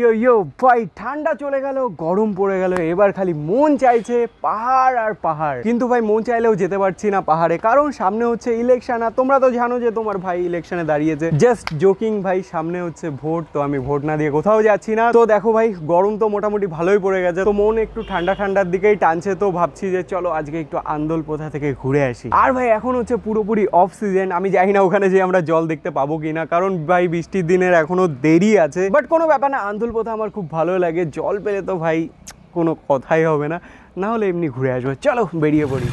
ইয়ো ইয়ো ভাই, ঠান্ডা চলে গেল, গরম পড়ে গেল, এবার খালি মন চাইছে পাহাড় আর পাহাড়। কিন্তু ভাই মন চাইলেও যেতে পারছি না পাহাড়ে, কারণ সামনে হচ্ছে ইলেকশন। আর তোমরা তো জানো যে তোমার ভাই ইলেকশনে দাঁড়িয়েছে। জাস্ট জোকিং ভাই, সামনে হচ্ছে ভোট, তো আমি ভোট না দিয়ে কোথাও যাচ্ছি না। তো দেখো ভাই, গরম তো মোটামুটি ভালোই পড়ে গেছে, তো মন একটু ঠান্ডা ঠান্ডার দিকেই টানছে। তো ভাবছি যে চলো আজকে একটু আন্দোলপোতা থেকে ঘুরে আসি। আর ভাই এখন হচ্ছে পুরোপুরি অফ সিজন, আমি জানি না ওখানে যে আমরা জল দেখতে পাবো কিনা, কারণ ভাই বৃষ্টির দিনের এখনো দেরি আছে। বাট কোনো ব্যাপার না, আন্দোলপোতা আমার খুব ভালো লাগে, জল পেলে তো ভাই কোনো কথাই হবে না, না হলে এমনি ঘুরে আসবো। চলো বেরিয়ে পড়ি।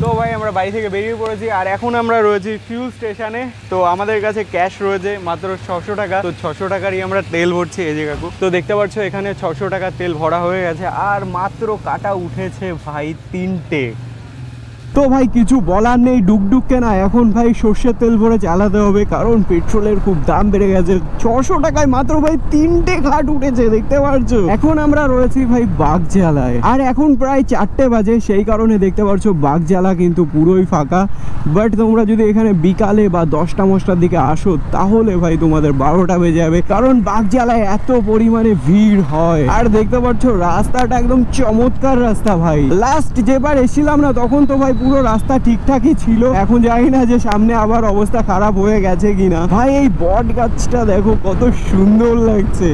তো ভাই আমরা বাড়ি থেকে বেরিয়ে পড়েছি, আর এখন আমরা রয়েছি ফিউল স্টেশনে। তো আমাদের কাছে ক্যাশ রয়েছে মাত্র 600 টাকা। তো 600 টাকারই আমরা তেল ভরছি এই যে কাকু। তো দেখতে পাচ্ছ এখানে 600 টাকার তেল ভরা হয়ে গেছে, আর মাত্র কাটা উঠেছে ভাই 3টে। তো ভাই কিছু বলার নেই, ডুকডুক কেনা এখন ভাই সর্ষের তেল ভরে চালাতে হবে, কারণ পেট্রোলের খুব দাম বেড়ে গেছে। 600 টাকায় মাত্র ভাই 3টে ঘাট উঠেছে, দেখতে পাচ্ছ। এখন আমরা রয়েছি ভাই বাগজালায়, আর এখন প্রায় 4টে বাজে, সেই কারণে দেখতে পাচ্ছ বাগজালা কিন্তু পুরোই ফাঁকা। বাট তোমরা যদি এখানে বিকালে বা 10টা-মশটার দিকে আসো, তাহলে ভাই তোমাদের 12টা বেজে যাবে, কারণ বাগজালায় এত পরিমাণে ভিড় হয়। আর দেখতে পাচ্ছ রাস্তাটা একদম চমৎকার রাস্তা ভাই। লাস্ট যেবার এসেছিলাম না, তখন তো ভাই পুরো রাস্তা ঠিকঠাকই ছিল, এখন জানি না যে সামনে আবার অবস্থা খারাপ হয়ে গেছে কিনা। ভাই এই বট গাছটা দেখো কত সুন্দর লাগছে।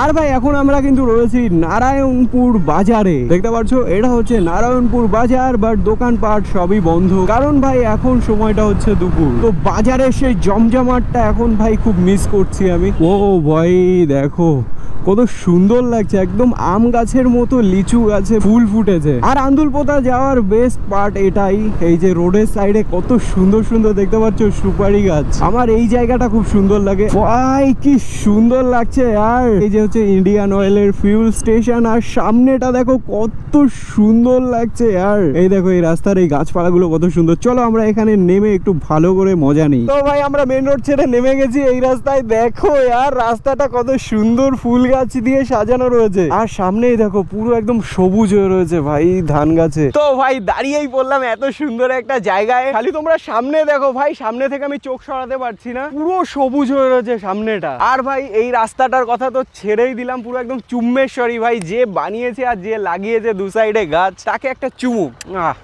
আর ভাই এখন আমরা কিন্তু রয়েছি নারায়ণপুর বাজারে, দেখতে পাচ্ছ এটা হচ্ছে নারায়ণপুর বাজার। বাট দোকানপাট সবই বন্ধ, কারণ ভাই এখন সময়টা হচ্ছে দুপুর। তো বাজারের সেই জমজমাটটা এখন ভাই খুব মিস করছি আমি। ও ভাই দেখো কত সুন্দর লাগছে, একদম আম গাছের মতো লিচু গাছে ফুল ফুটেছে। আর আন্দুলপোতা যাওয়ার বেস্ট পার্ট এটাই, এই যে রোডের সাইডে কত সুন্দর সুন্দর দেখতে পাচ্ছ সুপারি গাছ। আমার এই জায়গাটা খুব সুন্দর লাগে ভাই, কি সুন্দর লাগছে। আর এই যে হচ্ছে ইন্ডিয়ান অয়েলের ফিউল স্টেশন, আর সামনেটা দেখো কত সুন্দর লাগছে। আর এই দেখো এই রাস্তার এই গাছপালাগুলো কত সুন্দর। চলো আমরা এখানে নেমে একটু ভালো করে মজা নিই। তো ভাই আমরা মেন রোড ছেড়ে নেমে গেছি এই রাস্তায়, দেখো আর রাস্তাটা কত সুন্দর ফুল গাছ দিয়ে সাজানো রয়েছে, আর সামনেই দেখো পুরো একদম সবুজ হয়ে রয়েছে ভাই ধান গাছে। তো ভাই দাঁড়িয়েই পড়লাম এত সুন্দর একটা জায়গায়, খালি তোমরা সামনে দেখো ভাই, সামনে থেকে আমি চোখ সরাতে পারছি না, পুরো সবুজ হয়ে রয়েছে সামনেটা। আর ভাই এই রাস্তাটার কথা তো ছেড়েই দিলাম, পুরো একদম চুম্বেশ্বরী ভাই, যে বানিয়েছে আর যে লাগিয়েছে দু সাইডে গাছ, তাকে একটা চুমু।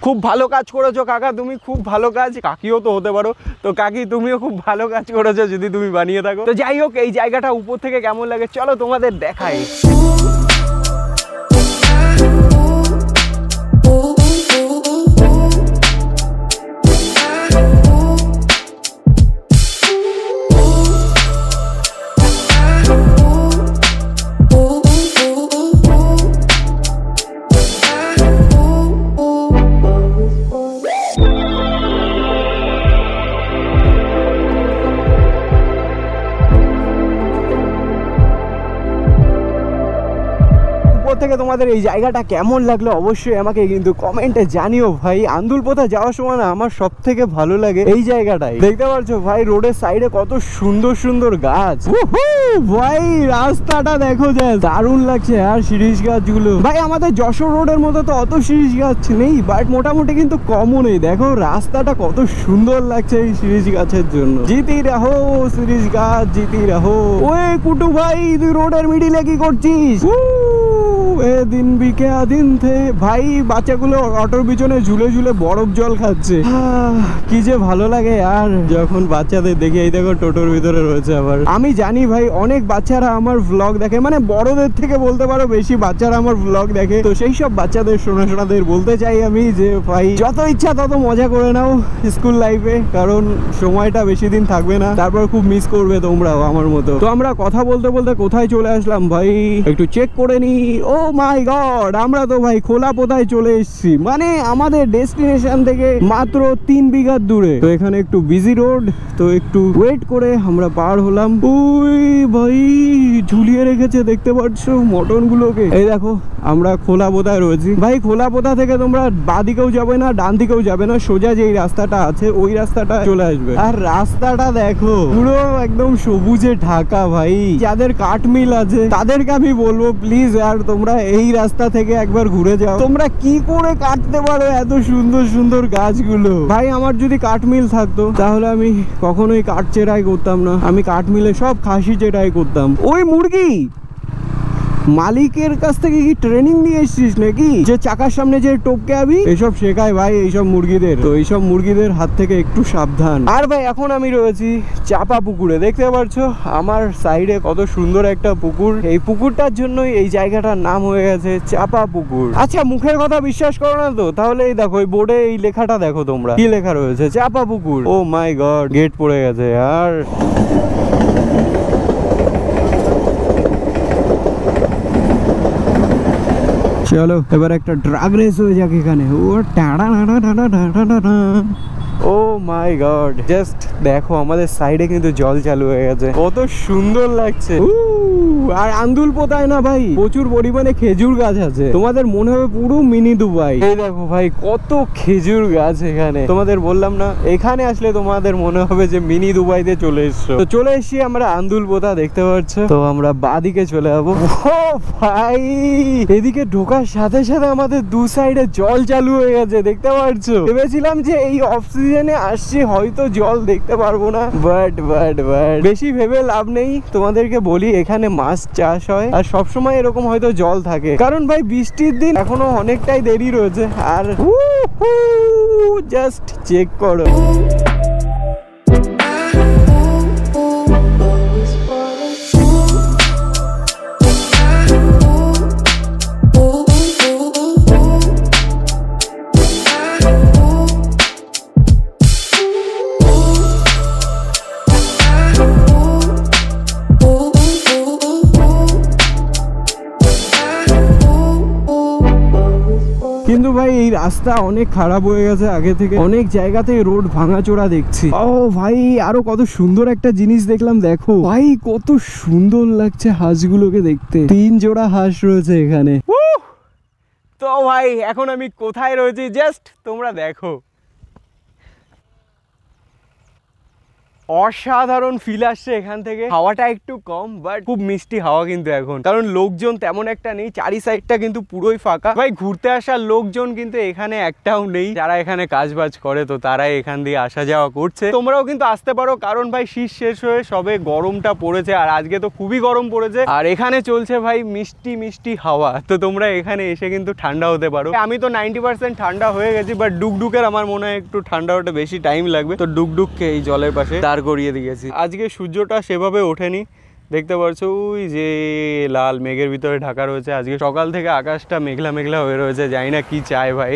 খুব ভালো কাজ করেছো কাকা, তুমি খুব ভালো কাজ, কাকিও তো হতে পারো, তো কাকি তুমিও খুব ভালো কাজ করেছো যদি তুমি বানিয়ে থাকো। তো যাই হোক, এই জায়গাটা উপর থেকে কেমন লাগে চলো তোমাদের দেখাই। থেকে তোমাদের এই জায়গাটা কেমন লাগলো অবশ্যই আমাকে কিন্তু কমেন্টে জানিও ভাই। আন্দুলপোতা যাওয়ার সময় না আমার সব থেকে ভালো লাগে এই জায়গাটাই, দেখতে পাচ্ছ ভাই রোডের সাইডে কত সুন্দর সুন্দর গাছ। ভাই রাস্তাটা দেখো যা দারুণ লাগছে। আর শিরিষ গাছগুলো ভাই আমাদের যশোর রোডের মতো তো অত শিরিষ গাছ নেই, বাট মোটামুটি কিন্তু কমও নেই। দেখো রাস্তাটা কত সুন্দর লাগছে এই শিরিষ গাছের জন্য। জিতি রাহো শিরিষ গাছ, জিতি রাহো। ওই কুটু ভাই তুই রোডের মিডিলে কি করছিস? দিন বিকে দিন থে ভাই, বাচ্চাগুলো অটোর পিছনে ঝুলে ঝুলে বরফ জল খাচ্ছে, কি যে ভালো লাগে। আর যখন বাচ্চাদের দেখি, এই দেখো টোটোর ভিতরে রয়েছে আবার। আমি জানি ভাই অনেক বাচ্চারা আমার ভ্লগ দেখে, মানে বড়দের থেকে বলতে পারো বেশি বাচ্চারা আমার ভ্লগ দেখে। তো সেই সব বাচ্চাদের শোনাদের বলতে চাই আমি যে ভাই যত ইচ্ছা তত মজা করে নাও স্কুল লাইফে, কারণ সময়টা বেশি দিন থাকবে না, তারপর খুব মিস করবে তোমরাও আমার মতো। তো আমরা কথা বলতে বলতে কোথায় চলে আসলাম ভাই, একটু চেক করে নি। ও মাই গড, আমরা তো ভাই খোলাপোতায় চলে এসেছি, মানে আমাদের ডেস্টিনেশন থেকে মাত্র 3 বিঘা দূরে। তো এখানে একটু বিজি রোড, তো একটু ওয়েট করে আমরা পার হলাম। ওই ভাই ঝুলিয়ে রেখেছে দেখতে পাচ্ছ মটন গুলোকে। এই দেখো আমরা খোলাপোতায় রয়েছি ভাই। খোলাপোতা থেকে তোমরা বাদিকেও যাবে না ডান দিকেও যাবে না, সোজা যেই রাস্তাটা আছে ওই রাস্তাটা চলে আসবে। আর রাস্তাটা দেখো পুরো একদম সবুজে ঢাকা ভাই। যাদের কাঠমিল আছে তাদেরকে আমি বলবো প্লিজ আর তোমরা তোমরা এই রাস্তা থেকে একবার ঘুরে যাও, তোমরা কি করে কাটতে পারো এত সুন্দর সুন্দর গাছগুলো। ভাই আমার যদি কাঠ মিল থাকতো তাহলে আমি কখনোই কাঠ চেরাই করতাম না, আমি কাঠ মিলে সব খাসি চেরাই করতাম। ওই মুরগি মালিকের কাছ থেকে কি ট্রেনিং নিয়ে এসেছিস নাকি, যে চাকার সামনে যে টপকে আবি? এইসব শেখায় ভাই এইসব মুরগিদের, তো এইসব মুরগিদের হাত থেকে একটু সাবধান। আর ভাই এখন আমি রয়েছি চাপা পুকুরে, দেখতে পাচ্ছ আমার সাইডে কত সুন্দর একটা পুকুর। এই পুকুরটার জন্যই এই জায়গাটার নাম হয়ে গেছে চাপা পুকুর। আচ্ছা মুখের কথা বিশ্বাস করো না তো? তাহলে এই দেখো এই বোর্ডে এই লেখাটা দেখো তোমরা, কি লেখা রয়েছে? চাপা পুকুর। ও মাই গড, গেট পড়ে গেছে আর চলো এবার একটা ড্রাগ রেস হয়ে যাক এখানে। ও টাড়া টাড়া টাড়া টাড়া টাড়া। ও মাই গড, জাস্ট দেখো আমাদের সাইডে কিন্তু জল চালু হয়ে গেছে, কত সুন্দর লাগছে। আর আন্দুল পোতায় না ভাই প্রচুর পরিমাণে খেজুর গাছ আছে, তোমাদের মনে হবে পুরো মিনি দুবাই। এই দেখো ভাই কত খেজুর গাছ এখানে, তোমাদের বললাম না এখানে আসলে তোমাদের মনে হবে যে মিনি দুবাইতে চলে এসছো। তো চলে এসছি আমরা আন্দুল পোতা, দেখতে পাচ্ছ। তো আমরা বাদিকে চলে যাবো। ও ভাই এদিকে ঢোকার সাথে সাথে আমাদের দু সাইডে জল চালু হয়ে গেছে, দেখতে পাচ্ছ। ভেবেছিলাম যে এই অক্সিজেনে আসছি হয়তো জল দেখতে পারবো না, বাট বেশি ভেবে লাভ নেই। তোমাদেরকে বলি এখানে মাছ চাষ হয় আর সবসময় এরকম হয়তো জল থাকে, কারণ ভাই বৃষ্টির দিন এখনো অনেকটাই দেরি রয়েছে। আর জাস্ট চেক করো, কিন্তু ভাই এই রাস্তা অনেক খারাপ হয়ে গেছে আগে থেকে, অনেক জায়গাতে রোড ভাঙাচোরা দেখছি। ও ভাই আরো কত সুন্দর একটা জিনিস দেখলাম, দেখো ভাই কত সুন্দর লাগছে হাঁসগুলোকে দেখতে, 3 জোড়া হাঁস রয়েছে এখানে। তো ভাই এখন আমি কোথায় রয়েছি জাস্ট তোমরা দেখো, অসাধারণ ফিল আসছে এখান থেকে। হাওয়াটা একটু কম বাট খুব মিষ্টি হাওয়া কিন্তু এখন, কারণ লোকজন তেমন একটা নেই, চারি সাইডটা কিন্তু পুরোই ফাঁকা। ভাই ঘুরতে আসার লোকজন কিন্তু এখানে একটাও নেই, যারা এখানে কাজ বাজ করে তো তারাই এখান দিয়ে আসা যাওয়া করছে। তোমরাও কিন্তু আসতে পারো, কারণ ভাই শীত শেষ হয়ে সবে গরমটা পড়েছে, আর আজকে তো খুবই গরম পড়েছে, আর এখানে চলছে ভাই মিষ্টি মিষ্টি হাওয়া। তো তোমরা এখানে এসে কিন্তু ঠান্ডা হতে পারো। আমি তো 90% ঠান্ডা হয়ে গেছি, বাট ডুকডুকের আমার মনে হয় একটু ঠান্ডা হতে বেশি টাইম লাগবে, তো ডুকডুককে এই জলের পাশে দাঁড় করিয়ে দিয়েছি। আজকে সূর্যটা সেভাবে ওঠেনি, দেখতে পাচ্ছ ওই যে লাল মেঘের ভিতরে ঢাকা রয়েছে। আজকে সকাল থেকে আকাশটা মেঘলা মেঘলা হয়ে রয়েছে, জানি না কি চায় ভাই।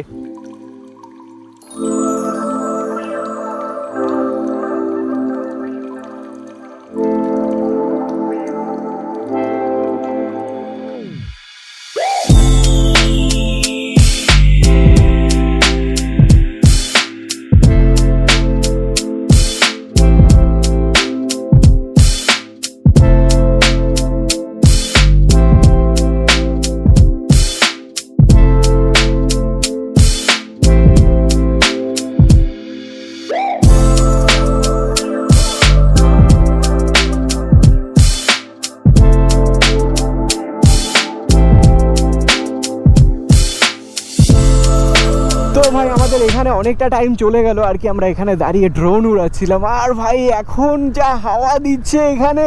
ভাই আমাদের এখানে অনেকটা টাইম চলে গেল আর কি, আমরা এখানে দাঁড়িয়ে ড্রোন উড়াচ্ছিলাম, আর ভাই এখন যা হাওয়া দিচ্ছে এখানে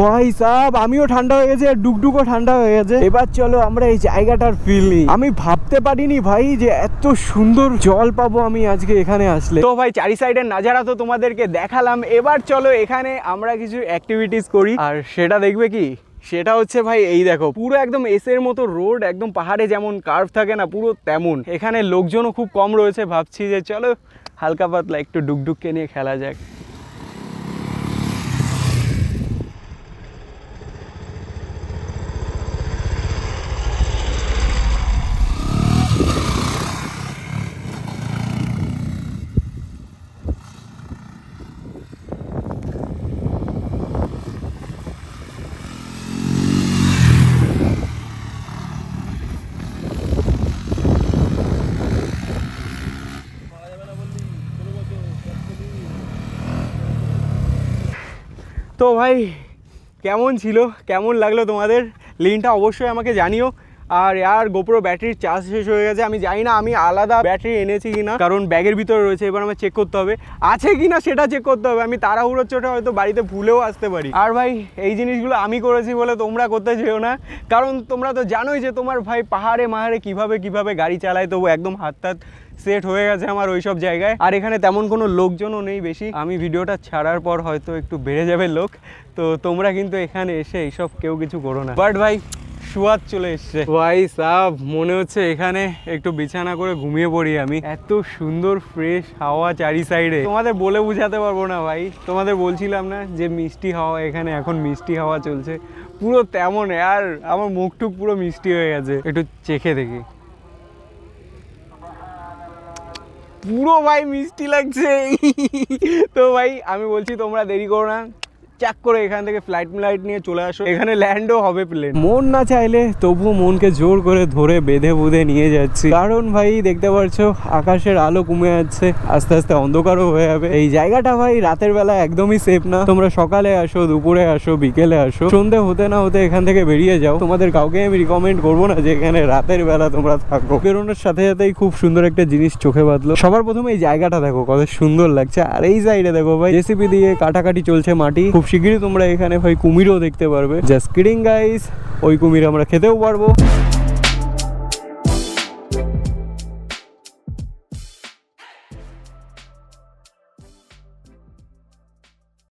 ভাই সাহেব, আমিও ঠান্ডা হয়ে গেছে আর ডুকডুকও ঠান্ডা হয়ে গেছে। এবার চলো আমরা এই জায়গাটার ফিল নিই। আমি ভাবতে পারিনি ভাই যে এত সুন্দর জল পাবো আমি আজকে এখানে আসলে। তো ভাই চারি সাইডের নাজারা তো তোমাদেরকে দেখালাম, এবার চলো এখানে আমরা কিছু অ্যাক্টিভিটিস করি। আর সেটা দেখবে কি, সেটা হচ্ছে ভাই এই দেখো পুরো একদম এসের মতো রোড, একদম পাহাড়ে যেমন কার্ভ থাকে না পুরো তেমন। এখানে লোকজনও খুব কম রয়েছে, ভাবছি যে চলো হালকা পাতলা একটু ডুকডুককে নিয়ে খেলা যাক। তো ভাই কেমন ছিল, কেমন লাগলো তোমাদের, লিঙ্কটা অবশ্যই আমাকে জানিও। আর यार গোপ্রো ব্যাটারির চার্জ শেষ হয়ে গেছে। আমি জানি না আমি আলাদা ব্যাটারি এনেছি কিনা, কারণ ব্যাগের ভিতরে রয়েছে। এবার আমার চেক করতে হবে আছে কিনা, সেটা চেক করতে হবে। আমি তাড়াহুড়োর চোটে হয়তো বাড়িতে ভুলেও আসতে পারি। আর ভাই এই জিনিসগুলো আমি করেছি বলে তোমরা করতে যেও না, কারণ তোমরা তো জানোই যে তোমার ভাই পাহাড়ে মাহাড়ে কিভাবে গাড়ি চালায়। তো একদম হাত সেট হয়ে গেছে আমার ওই সব জায়গায়। আর এখানে তেমন কোনো লোকজনও নেই বেশি। আমি ভিডিওটা ছাড়ার পর হয়তো একটু বেড়ে যাবে লোক, তো তোমরা কিন্তু এখানে এসে এইসব কেউ কিছু করো না। বাট ভাই শুয়াদ চলে এসছে ভাই সাব, মনে হচ্ছে এখানে একটু বিছানা করে ঘুমিয়ে পড়ি আমি। এত সুন্দর ফ্রেশ হাওয়া চারি সাইডে, তোমাদের বলে বুঝাতে পারবো না ভাই। তোমাদের বলছিলাম না যে মিষ্টি হাওয়া, এখানে এখন মিষ্টি হাওয়া চলছে পুরো তেমন। আর আমার মুখটুক পুরো মিষ্টি হয়ে গেছে। একটু চেখে দেখি, পুরো ভাই মিষ্টি লাগছে। তো ভাই আমি বলছি তোমরা দেরি করো না, চেক করে এখান থেকে ফ্লাইট নিয়ে চলে আসো। এখানে ল্যান্ডও হবে প্লেন। মন না চাইলে তবুও মনকে জোর করে ধরে বেঁধে বুঁধে নিয়ে যাচ্ছি, কারণ ভাই দেখতে পাচ্ছ আকাশের আলো কমে যাচ্ছে, আস্তে আস্তে অন্ধকারও হয়ে যাবে। এই জায়গাটা ভাই রাতের বেলা একদমই সেফ না। তোমরা সকালে আসো, দুপুরে আসো, বিকেলে আসো, সন্ধে হতে না হতে এখান থেকে বেরিয়ে যাও। তোমাদের কাউকে আমি রিকমেন্ড করবো না যে এখানে রাতের বেলা তোমরা থাকো। বেরোনোর সাথে সাথেই খুব সুন্দর একটা জিনিস চোখে বাঁধলো। সবার প্রথমে এই জায়গাটা দেখো কত সুন্দর লাগছে। আর এই সাইডে দেখো ভাই জেসিপি দিয়ে কাটাকাটি চলছে মাটি। খুব শিগগিরই তোমরা এখানে ভাই কুমিরও দেখতে পারবে। জাস্ট কিডিং গাইস, ওই কুমির আমরা খেতেও পারবো।